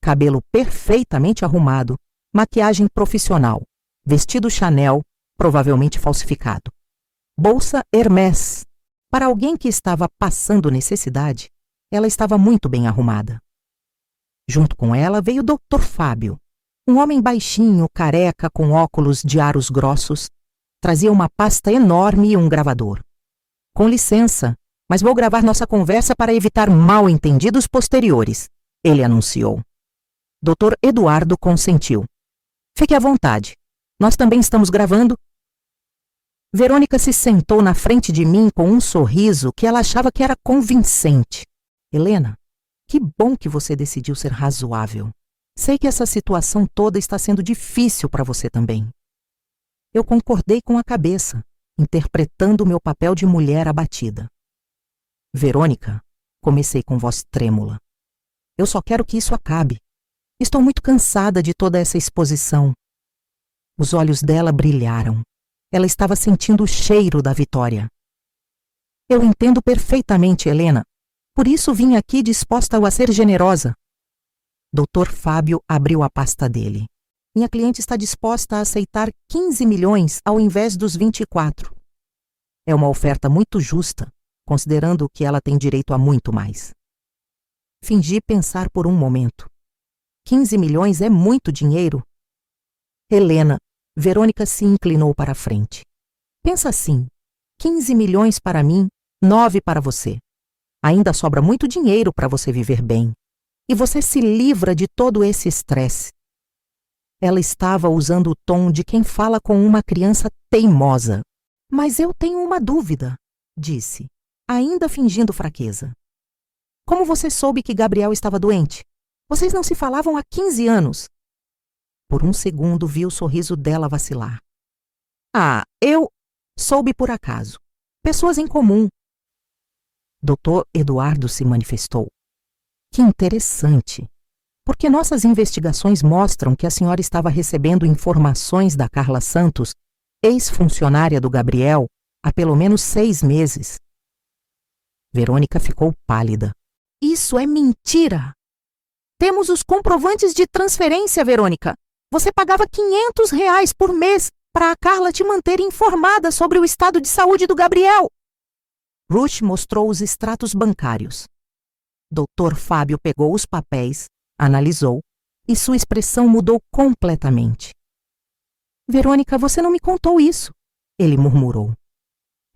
A: Cabelo perfeitamente arrumado, maquiagem profissional, vestido Chanel, provavelmente falsificado. Bolsa Hermès. Para alguém que estava passando necessidade, ela estava muito bem arrumada. Junto com ela veio o Dr. Fábio, um homem baixinho, careca, com óculos de aros grossos. Trazia uma pasta enorme e um gravador. Com licença, mas vou gravar nossa conversa para evitar mal-entendidos posteriores, ele anunciou. Dr. Eduardo consentiu. Fique à vontade. Nós também estamos gravando. Verônica se sentou na frente de mim com um sorriso que ela achava que era convincente. Helena, que bom que você decidiu ser razoável. Sei que essa situação toda está sendo difícil para você também. Eu concordei com a cabeça, interpretando o meu papel de mulher abatida. Verônica, comecei com voz trêmula. Eu só quero que isso acabe. Estou muito cansada de toda essa exposição. Os olhos dela brilharam. Ela estava sentindo o cheiro da vitória. Eu entendo perfeitamente, Helena. Por isso vim aqui disposta a ser generosa. Dr. Fábio abriu a pasta dele. Minha cliente está disposta a aceitar 15 milhões ao invés dos 24. É uma oferta muito justa, considerando que ela tem direito a muito mais. Fingi pensar por um momento. 15 milhões é muito dinheiro? Helena, Verônica se inclinou para a frente. Pensa assim, 15 milhões para mim, 9 para você. Ainda sobra muito dinheiro para você viver bem. E você se livra de todo esse estresse. Ela estava usando o tom de quem fala com uma criança teimosa. Mas eu tenho uma dúvida, disse, ainda fingindo fraqueza. Como você soube que Gabriel estava doente? Vocês não se falavam há 15 anos. Por um segundo vi o sorriso dela vacilar. Eu soube por acaso. Pessoas em comum. Dr. Eduardo se manifestou. Que interessante. Porque nossas investigações mostram que a senhora estava recebendo informações da Carla Santos, ex-funcionária do Gabriel, há pelo menos 6 meses. Verônica ficou pálida. Isso é mentira! Temos os comprovantes de transferência, Verônica. Você pagava R$ 500 por mês para a Carla te manter informada sobre o estado de saúde do Gabriel. Ruth mostrou os extratos bancários. Dr. Fábio pegou os papéis, analisou, e sua expressão mudou completamente. Verônica, você não me contou isso, ele murmurou.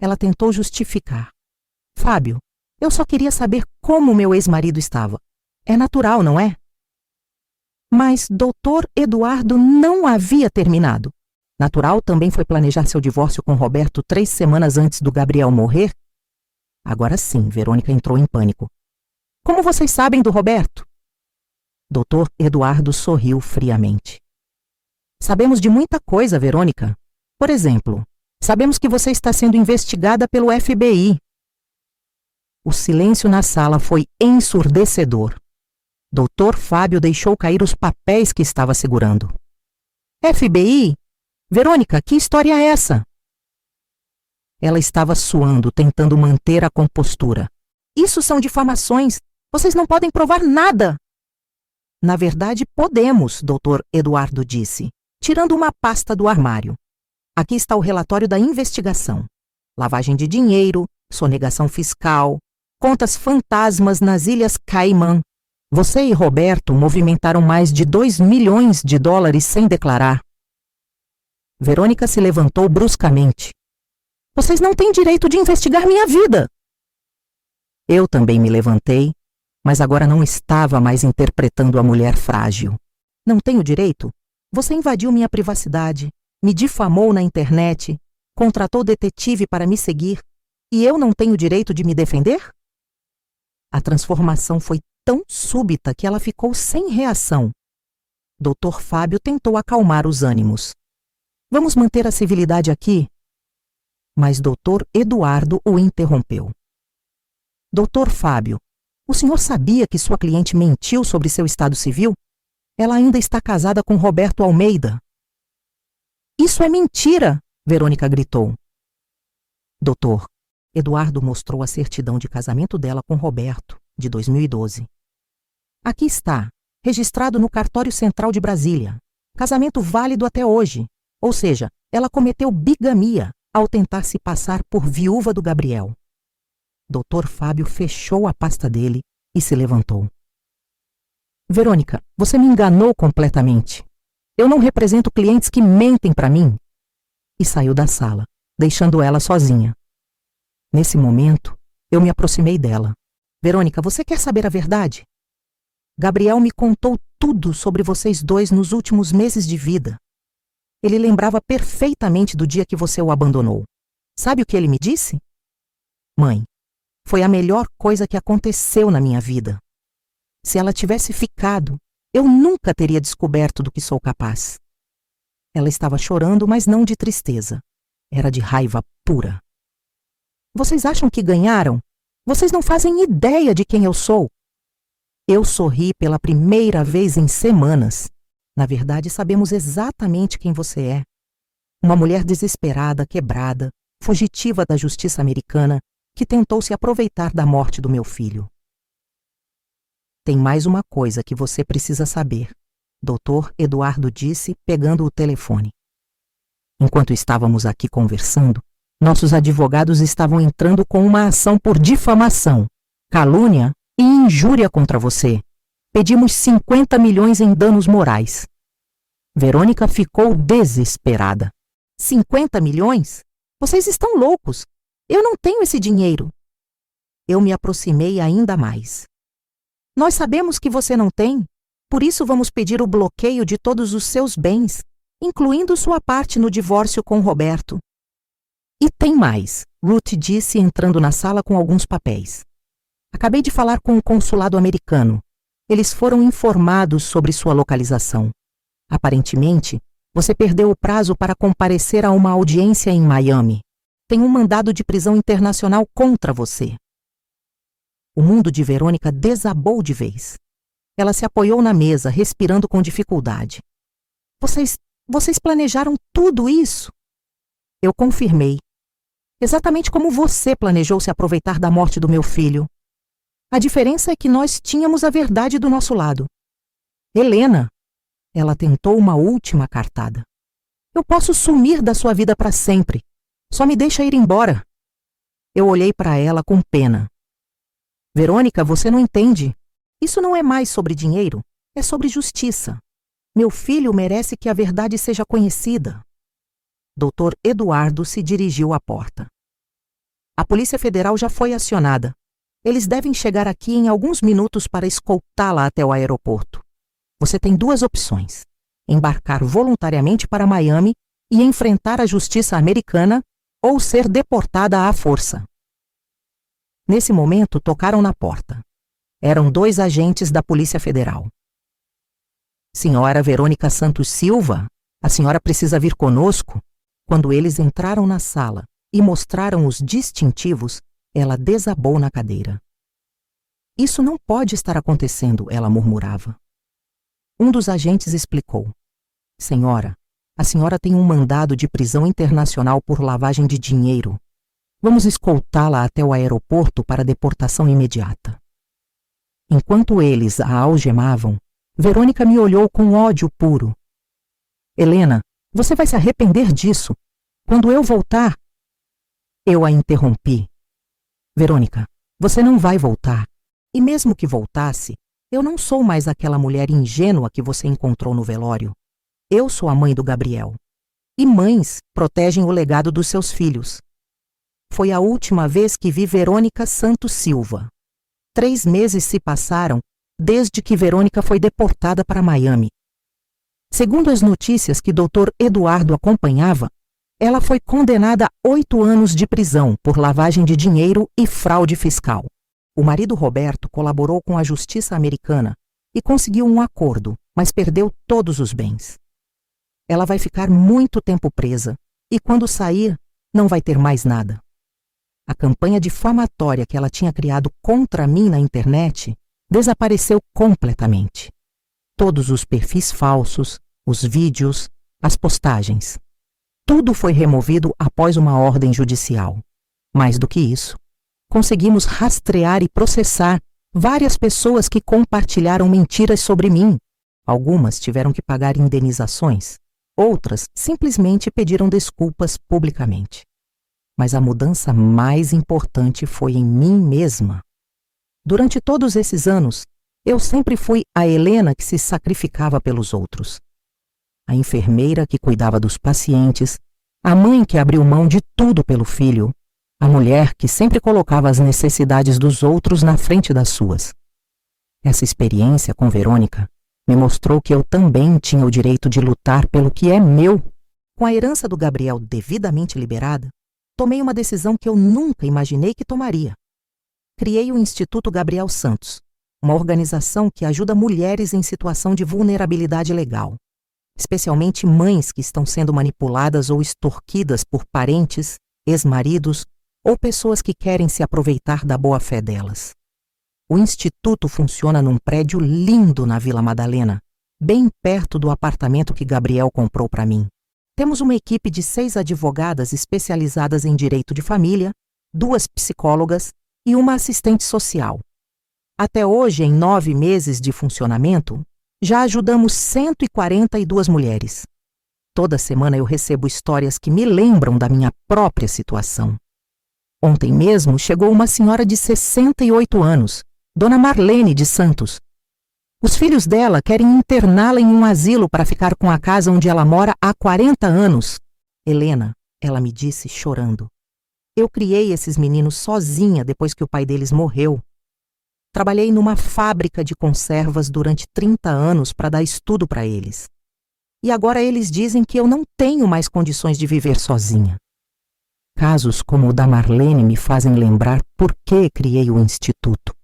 A: Ela tentou justificar. Fábio, eu só queria saber como meu ex-marido estava. É natural, não é? Mas Dr. Eduardo não havia terminado. Natural também foi planejar seu divórcio com Roberto 3 semanas antes do Gabriel morrer? Agora sim, Verônica entrou em pânico. Como vocês sabem do Roberto? Dr. Eduardo sorriu friamente. Sabemos de muita coisa, Verônica. Por exemplo, sabemos que você está sendo investigada pelo FBI. O silêncio na sala foi ensurdecedor. Dr. Fábio deixou cair os papéis que estava segurando. FBI? Verônica, que história é essa? Ela estava suando, tentando manter a compostura. Isso são difamações. Vocês não podem provar nada. Na verdade, podemos, Dr. Eduardo disse, tirando uma pasta do armário. Aqui está o relatório da investigação. Lavagem de dinheiro, sonegação fiscal, contas fantasmas nas Ilhas Caimã. Você e Roberto movimentaram mais de $2 milhões sem declarar. Verônica se levantou bruscamente. Vocês não têm direito de investigar minha vida. Eu também me levantei, mas agora não estava mais interpretando a mulher frágil. Não tenho direito? Você invadiu minha privacidade, me difamou na internet, contratou detetive para me seguir, e eu não tenho direito de me defender? A transformação foi tão súbita que ela ficou sem reação. Dr. Fábio tentou acalmar os ânimos. Vamos manter a civilidade aqui? Mas Dr. Eduardo o interrompeu. Dr. Fábio, o senhor sabia que sua cliente mentiu sobre seu estado civil? Ela ainda está casada com Roberto Almeida. Isso é mentira, Verônica gritou. Doutor, Eduardo mostrou a certidão de casamento dela com Roberto, de 2012. Aqui está, registrado no Cartório Central de Brasília. Casamento válido até hoje. Ou seja, ela cometeu bigamia ao tentar se passar por viúva do Gabriel. Dr. Fábio fechou a pasta dele e se levantou. Verônica, você me enganou completamente. Eu não represento clientes que mentem para mim. E saiu da sala, deixando ela sozinha. Nesse momento, eu me aproximei dela. Verônica, você quer saber a verdade? Gabriel me contou tudo sobre vocês dois nos últimos meses de vida. Ele lembrava perfeitamente do dia que você o abandonou. Sabe o que ele me disse? Mãe, foi a melhor coisa que aconteceu na minha vida. Se ela tivesse ficado, eu nunca teria descoberto do que sou capaz. Ela estava chorando, mas não de tristeza. Era de raiva pura. Vocês acham que ganharam? Vocês não fazem ideia de quem eu sou. Eu sorri pela primeira vez em semanas. Na verdade, sabemos exatamente quem você é. Uma mulher desesperada, quebrada, fugitiva da justiça americana, que tentou se aproveitar da morte do meu filho. Tem mais uma coisa que você precisa saber, Dr. Eduardo disse, pegando o telefone. Enquanto estávamos aqui conversando, nossos advogados estavam entrando com uma ação por difamação, calúnia e injúria contra você. Pedimos 50 milhões em danos morais. Verônica ficou desesperada. 50 milhões? Vocês estão loucos. Eu não tenho esse dinheiro. Eu me aproximei ainda mais. Nós sabemos que você não tem, por isso vamos pedir o bloqueio de todos os seus bens, incluindo sua parte no divórcio com Roberto. E tem mais, Ruth disse entrando na sala com alguns papéis. Acabei de falar com o consulado americano. Eles foram informados sobre sua localização. Aparentemente, você perdeu o prazo para comparecer a uma audiência em Miami. Tem um mandado de prisão internacional contra você. O mundo de Verônica desabou de vez. Ela se apoiou na mesa, respirando com dificuldade. Vocês planejaram tudo isso? Eu confirmei. Exatamente como você planejou se aproveitar da morte do meu filho. A diferença é que nós tínhamos a verdade do nosso lado. Helena, ela tentou uma última cartada. Eu posso sumir da sua vida para sempre. Só me deixa ir embora. Eu olhei para ela com pena. Verônica, você não entende. Isso não é mais sobre dinheiro, é sobre justiça. Meu filho merece que a verdade seja conhecida. Dr. Eduardo se dirigiu à porta. A Polícia Federal já foi acionada. Eles devem chegar aqui em alguns minutos para escoltá-la até o aeroporto. Você tem duas opções: embarcar voluntariamente para Miami e enfrentar a justiça americana ou ser deportada à força. Nesse momento, tocaram na porta. Eram 2 agentes da Polícia Federal. Senhora Verônica Santos Silva, a senhora precisa vir conosco. Quando eles entraram na sala e mostraram os distintivos, ela desabou na cadeira. Isso não pode estar acontecendo, ela murmurava. Um dos agentes explicou. Senhora, a senhora tem um mandado de prisão internacional por lavagem de dinheiro. Vamos escoltá-la até o aeroporto para deportação imediata. Enquanto eles a algemavam, Verônica me olhou com ódio puro. Helena, você vai se arrepender disso. Quando eu voltar... Eu a interrompi. Verônica, você não vai voltar. E mesmo que voltasse, eu não sou mais aquela mulher ingênua que você encontrou no velório. Eu sou a mãe do Gabriel. E mães protegem o legado dos seus filhos. Foi a última vez que vi Verônica Santos Silva. 3 meses se passaram desde que Verônica foi deportada para Miami. Segundo as notícias que Dr. Eduardo acompanhava, ela foi condenada a 8 anos de prisão por lavagem de dinheiro e fraude fiscal. O marido Roberto colaborou com a justiça americana e conseguiu um acordo, mas perdeu todos os bens. Ela vai ficar muito tempo presa e, quando sair, não vai ter mais nada. A campanha difamatória que ela tinha criado contra mim na internet desapareceu completamente. Todos os perfis falsos, os vídeos, as postagens. Tudo foi removido após uma ordem judicial. Mais do que isso, conseguimos rastrear e processar várias pessoas que compartilharam mentiras sobre mim. Algumas tiveram que pagar indenizações, outras simplesmente pediram desculpas publicamente. Mas a mudança mais importante foi em mim mesma. Durante todos esses anos, eu sempre fui a Helena que se sacrificava pelos outros. A enfermeira que cuidava dos pacientes, a mãe que abriu mão de tudo pelo filho, a mulher que sempre colocava as necessidades dos outros na frente das suas. Essa experiência com Verônica me mostrou que eu também tinha o direito de lutar pelo que é meu. Com a herança do Gabriel devidamente liberada, tomei uma decisão que eu nunca imaginei que tomaria. Criei o Instituto Gabriel Santos, uma organização que ajuda mulheres em situação de vulnerabilidade legal, especialmente mães que estão sendo manipuladas ou extorquidas por parentes, ex-maridos ou pessoas que querem se aproveitar da boa-fé delas. O Instituto funciona num prédio lindo na Vila Madalena, bem perto do apartamento que Gabriel comprou para mim. Temos uma equipe de 6 advogadas especializadas em direito de família, 2 psicólogas e uma assistente social. Até hoje, em 9 meses de funcionamento, já ajudamos 142 mulheres. Toda semana eu recebo histórias que me lembram da minha própria situação. Ontem mesmo chegou uma senhora de 68 anos, Dona Marlene de Santos. Os filhos dela querem interná-la em um asilo para ficar com a casa onde ela mora há 40 anos. Helena, ela me disse chorando. Eu criei esses meninos sozinha depois que o pai deles morreu. Trabalhei numa fábrica de conservas durante 30 anos para dar estudo para eles. E agora eles dizem que eu não tenho mais condições de viver sozinha. Casos como o da Marlene me fazem lembrar por que criei o Instituto.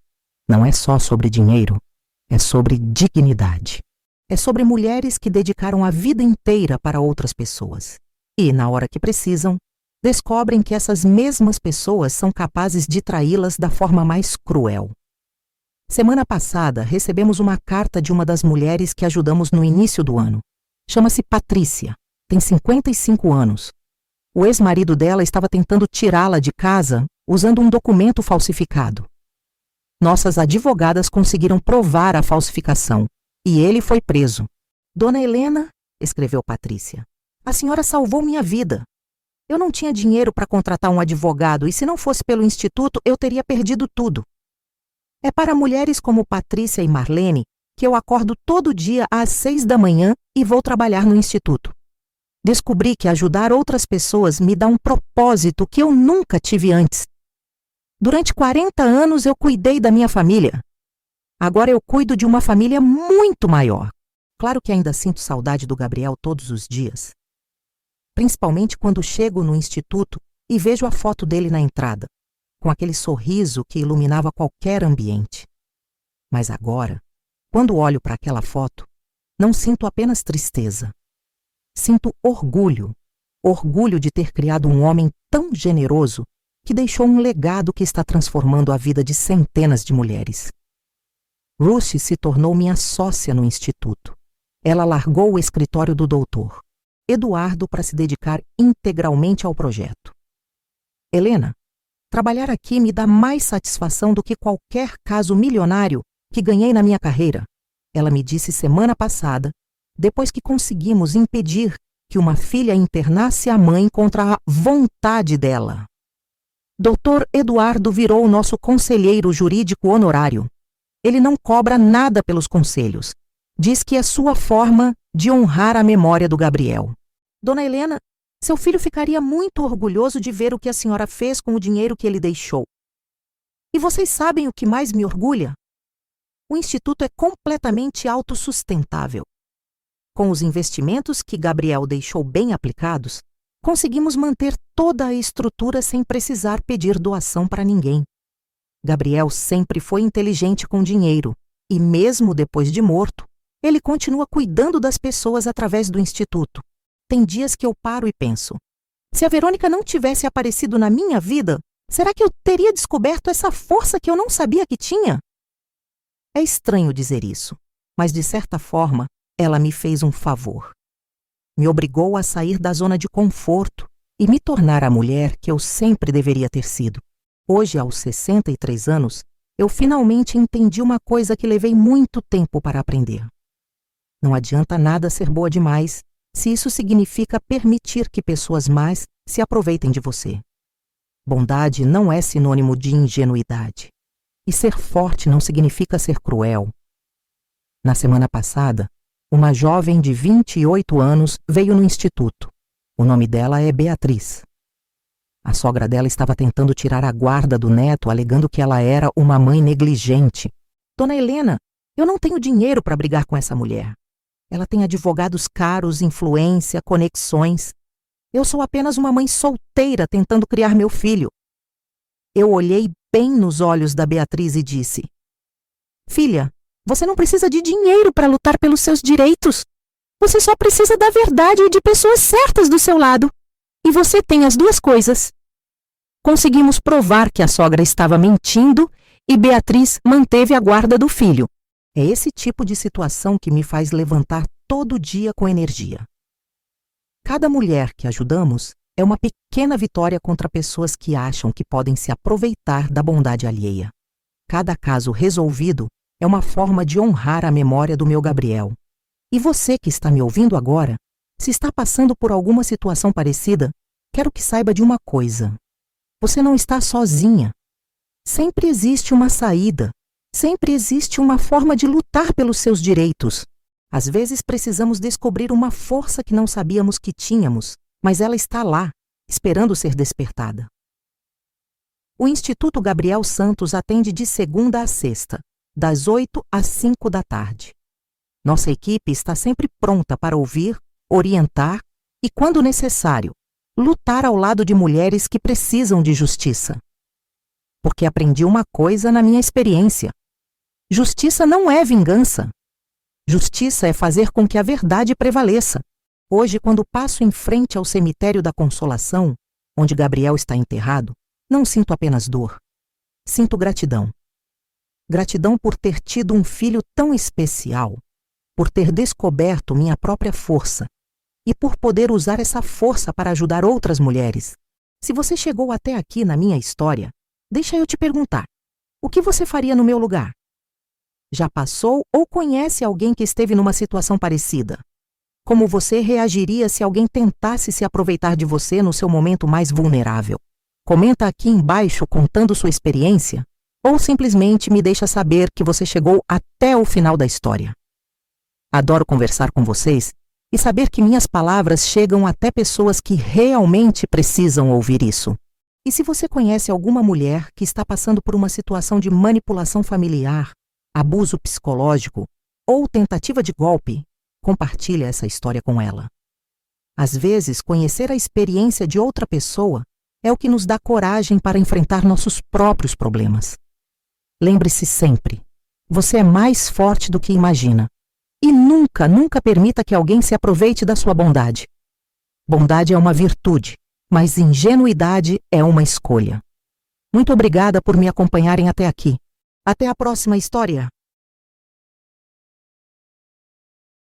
A: Não é só sobre dinheiro, é sobre dignidade. É sobre mulheres que dedicaram a vida inteira para outras pessoas. E, na hora que precisam, descobrem que essas mesmas pessoas são capazes de traí-las da forma mais cruel. Semana passada, recebemos uma carta de uma das mulheres que ajudamos no início do ano. Chama-se Patrícia, tem 55 anos. O ex-marido dela estava tentando tirá-la de casa usando um documento falsificado. Nossas advogadas conseguiram provar a falsificação e ele foi preso. Dona Helena, escreveu Patrícia, a senhora salvou minha vida. Eu não tinha dinheiro para contratar um advogado e se não fosse pelo Instituto eu teria perdido tudo. É para mulheres como Patrícia e Marlene que eu acordo todo dia às 6 da manhã e vou trabalhar no Instituto. Descobri que ajudar outras pessoas me dá um propósito que eu nunca tive antes. Durante 40 anos eu cuidei da minha família. Agora eu cuido de uma família muito maior. Claro que ainda sinto saudade do Gabriel todos os dias. Principalmente quando chego no Instituto e vejo a foto dele na entrada, com aquele sorriso que iluminava qualquer ambiente. Mas agora, quando olho para aquela foto, não sinto apenas tristeza. Sinto orgulho de ter criado um homem tão generoso que deixou um legado que está transformando a vida de centenas de mulheres. Ruth se tornou minha sócia no Instituto. Ela largou o escritório do doutor Eduardo para se dedicar integralmente ao projeto. Helena, trabalhar aqui me dá mais satisfação do que qualquer caso milionário que ganhei na minha carreira, ela me disse semana passada, depois que conseguimos impedir que uma filha internasse a mãe contra a vontade dela. Dr. Eduardo virou nosso conselheiro jurídico honorário. Ele não cobra nada pelos conselhos. Diz que é sua forma de honrar a memória do Gabriel. Dona Helena, seu filho ficaria muito orgulhoso de ver o que a senhora fez com o dinheiro que ele deixou. E vocês sabem o que mais me orgulha? O Instituto é completamente autossustentável. Com os investimentos que Gabriel deixou bem aplicados, conseguimos manter toda a estrutura sem precisar pedir doação para ninguém. Gabriel sempre foi inteligente com dinheiro e, mesmo depois de morto, ele continua cuidando das pessoas através do Instituto. Tem dias que eu paro e penso, se a Verônica não tivesse aparecido na minha vida, será que eu teria descoberto essa força que eu não sabia que tinha? É estranho dizer isso, mas de certa forma, ela me fez um favor. Me obrigou a sair da zona de conforto e me tornar a mulher que eu sempre deveria ter sido. Hoje, aos 63 anos, eu finalmente entendi uma coisa que levei muito tempo para aprender. Não adianta nada ser boa demais se isso significa permitir que pessoas más se aproveitem de você. Bondade não é sinônimo de ingenuidade. E ser forte não significa ser cruel. Na semana passada, uma jovem de 28 anos veio no instituto. O nome dela é Beatriz. A sogra dela estava tentando tirar a guarda do neto, alegando que ela era uma mãe negligente. Dona Helena, eu não tenho dinheiro para brigar com essa mulher. Ela tem advogados caros, influência, conexões. Eu sou apenas uma mãe solteira tentando criar meu filho. Eu olhei bem nos olhos da Beatriz e disse: Filha, você não precisa de dinheiro para lutar pelos seus direitos. Você só precisa da verdade e de pessoas certas do seu lado. E você tem as duas coisas. Conseguimos provar que a sogra estava mentindo e Beatriz manteve a guarda do filho. É esse tipo de situação que me faz levantar todo dia com energia. Cada mulher que ajudamos é uma pequena vitória contra pessoas que acham que podem se aproveitar da bondade alheia. Cada caso resolvido é uma forma de honrar a memória do meu Gabriel. E você que está me ouvindo agora, se está passando por alguma situação parecida, quero que saiba de uma coisa. Você não está sozinha. Sempre existe uma saída. Sempre existe uma forma de lutar pelos seus direitos. Às vezes precisamos descobrir uma força que não sabíamos que tínhamos, mas ela está lá, esperando ser despertada. O Instituto Gabriel Santos atende de segunda a sexta, das 8 às 5 da tarde. Nossa equipe está sempre pronta para ouvir, orientar e, quando necessário, lutar ao lado de mulheres que precisam de justiça. Porque aprendi uma coisa na minha experiência. Justiça não é vingança. Justiça é fazer com que a verdade prevaleça. Hoje, quando passo em frente ao cemitério da Consolação, onde Gabriel está enterrado, não sinto apenas dor. Sinto gratidão. Gratidão por ter tido um filho tão especial, por ter descoberto minha própria força e por poder usar essa força para ajudar outras mulheres. Se você chegou até aqui na minha história, deixa eu te perguntar, o que você faria no meu lugar? Já passou ou conhece alguém que esteve numa situação parecida? Como você reagiria se alguém tentasse se aproveitar de você no seu momento mais vulnerável? Comenta aqui embaixo contando sua experiência ou simplesmente me deixa saber que você chegou até o final da história. Adoro conversar com vocês e saber que minhas palavras chegam até pessoas que realmente precisam ouvir isso. E se você conhece alguma mulher que está passando por uma situação de manipulação familiar, abuso psicológico ou tentativa de golpe, compartilhe essa história com ela. Às vezes, conhecer a experiência de outra pessoa é o que nos dá coragem para enfrentar nossos próprios problemas. Lembre-se sempre, você é mais forte do que imagina. E nunca, nunca permita que alguém se aproveite da sua bondade. Bondade é uma virtude, mas ingenuidade é uma escolha. Muito obrigada por me acompanharem até aqui. Até a próxima história!